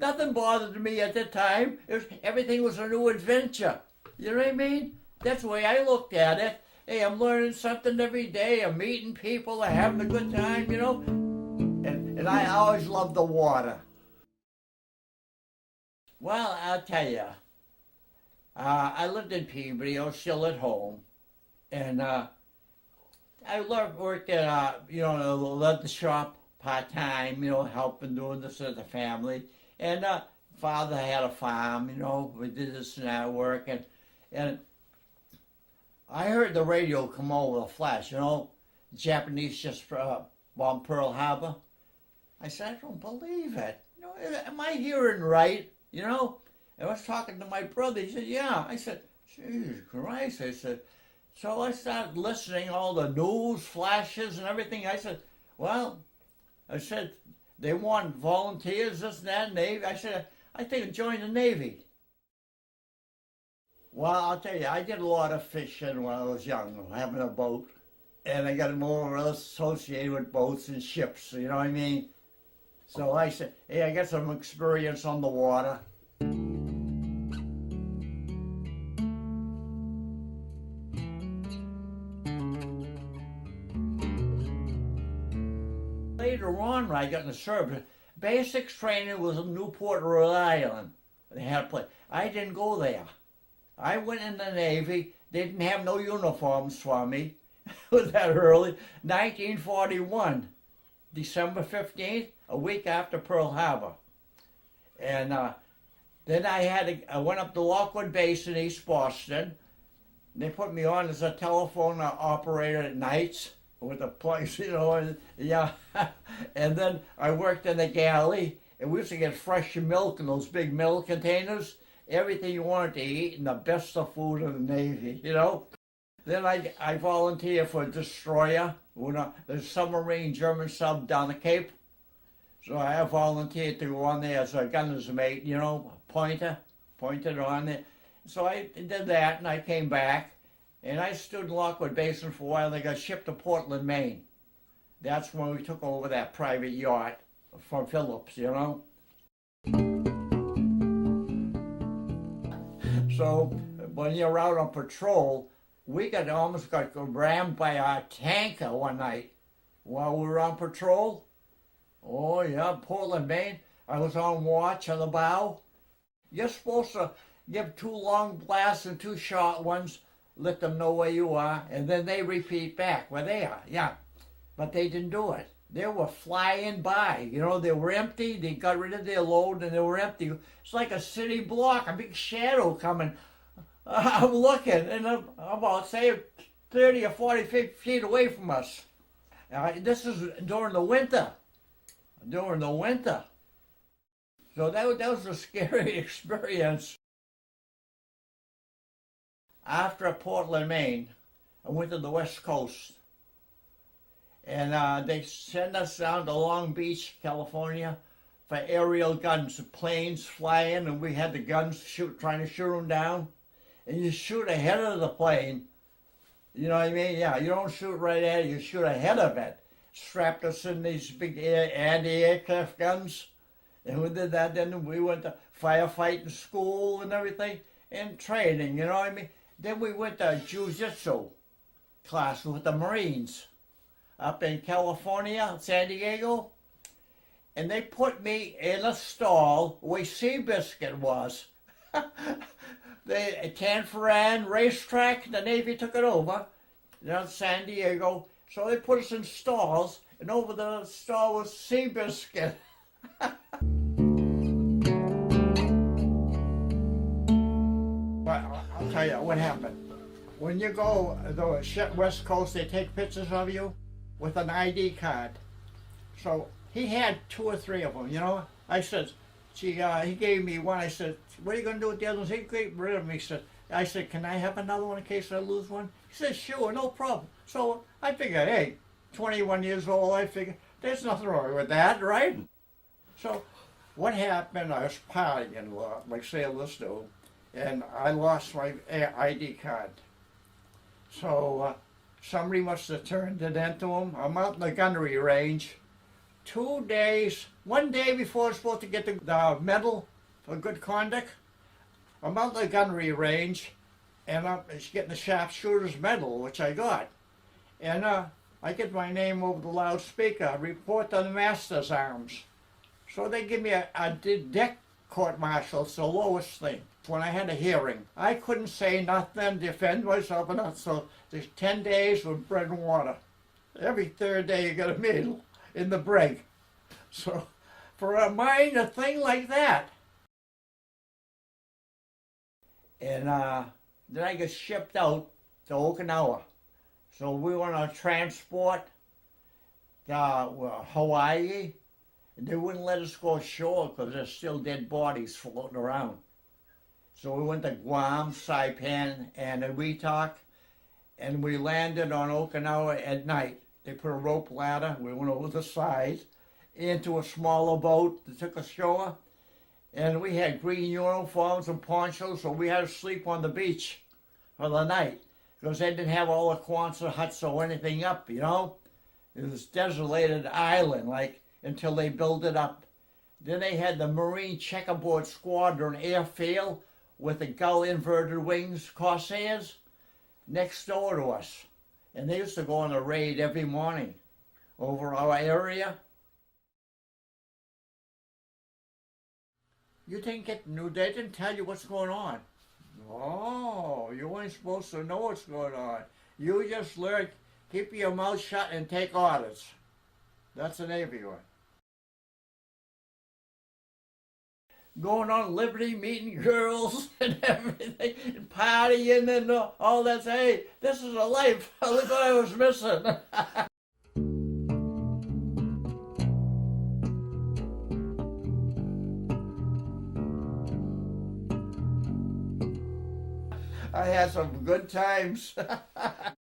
Nothing bothered me at the time. Everything was a new adventure. You know what I mean? That's the way I looked at it. Hey, I'm learning something every day. I'm meeting people. I'm having a good time, you know? And I always loved the water. Well, I'll tell you, I lived in Peabody. I was still at home. And worked at, led the shop part-time, helping doing this as a family. And father had a farm, we did this and that work. And I heard the radio come over the flash, the Japanese just bombed Pearl Harbor. I said, I don't believe it. Am I hearing right? I was talking to my brother. He said, yeah. I said, Jesus Christ. I said, so I started listening, all the news flashes and everything. I said, they want volunteers, this and that, Navy. I said, I think I'd join the Navy. Well, I'll tell you, I did a lot of fishing when I was young, having a boat. And I got more or less associated with boats and ships, you know what I mean? So I said, hey, I got some experience on the water. Later on, when I got in the service, basics training was in Newport, Rhode Island. They had a place. I didn't go there. I went in the Navy. They didn't have no uniforms for me. It was that early. 1941, December 15th, a week after Pearl Harbor. And then I went up to Lockwood Base in East Boston. They put me on as a telephone operator at nights with the place, and and then I worked in the galley, and we used to get fresh milk in those big milk containers, everything you wanted to eat, and the best of food in the Navy, Then I volunteered for a destroyer, the submarine German sub down the Cape. So I volunteered to go on there as a gunner's mate, pointed on it. So I did that, and I came back. And I stood in Lockwood Basin for a while. They got shipped to Portland, Maine. That's when we took over that private yacht from Phillips, So when you're out on patrol, we almost got rammed by a tanker one night while we were on patrol. Oh yeah, Portland, Maine. I was on watch on the bow. You're supposed to give 2 long blasts and 2 short ones. Let them know where you are, and then they repeat back where they are. Yeah, but they didn't do it. They were flying by. They were empty. They got rid of their load, and they were empty. It's like a city block, a big shadow coming. I'm looking, and I'm about, say, 30 or 40 feet away from us. This is during the winter. So that was a scary experience. After Portland, Maine, I went to the West Coast. And they sent us down to Long Beach, California for aerial guns, planes flying, and we had the guns trying to shoot them down. And you shoot ahead of the plane. You know what I mean? Yeah, you don't shoot right at it, you shoot ahead of it. Strapped us in these big anti-aircraft guns. And we did that. Then we went to firefighting school and everything, and training, you know what I mean? Then we went to jiu-jitsu class with the Marines up in California, San Diego. And they put me in a stall where Seabiscuit was. The Tanforan racetrack, the Navy took it over, San Diego. So they put us in stalls, and over the stall was Seabiscuit. I'll tell you what happened. When you go to the West Coast, they take pictures of you with an ID card. So he had 2 or 3 of them, I said, he gave me one. I said, what are you going to do with the other ones? He got rid of me. I said, can I have another one in case I lose one? He said, sure, no problem. So I figured, hey, 21 years old, I figured, there's nothing wrong with that, right? So what happened, I was partying a lot, like sailors do, and I lost my ID card. So somebody must have turned it into him. I'm out in the gunnery range, 2 days, one day before I was supposed to get the medal for good conduct, I'm out the gunnery range, and I'm getting the sharpshooter's medal, which I got. And I get my name over the loudspeaker, report on the master's arms. So they give me a deck court-martial, it's the lowest thing. When I had a hearing, I couldn't say nothing, defend myself, or nothing. So there's 10 days with bread and water. Every third day you get a meal in the break. So for a minor thing like that. And then I got shipped out to Okinawa. So we were on a transport to Hawaii, and they wouldn't let us go ashore because there's still dead bodies floating around. So we went to Guam, Saipan, and Weetok, and we landed on Okinawa at night. They put a rope ladder, we went over the side into a smaller boat that took us ashore, and we had green uniforms and ponchos, so we had to sleep on the beach for the night because they didn't have all the Quonset huts or anything up, you know. It was a desolated island, like, until they built it up. Then they had the Marine Checkerboard Squadron airfield with the gull inverted wings Corsairs next door to us. And they used to go on a raid every morning over our area. You didn't get new, they didn't tell you what's going on. Oh, you weren't supposed to know what's going on. You just learned, keep your mouth shut and take orders. That's a Navy one. Going on Liberty, meeting girls and everything, and partying and all that. Hey, this is a life. Look what I was missing. I had some good times.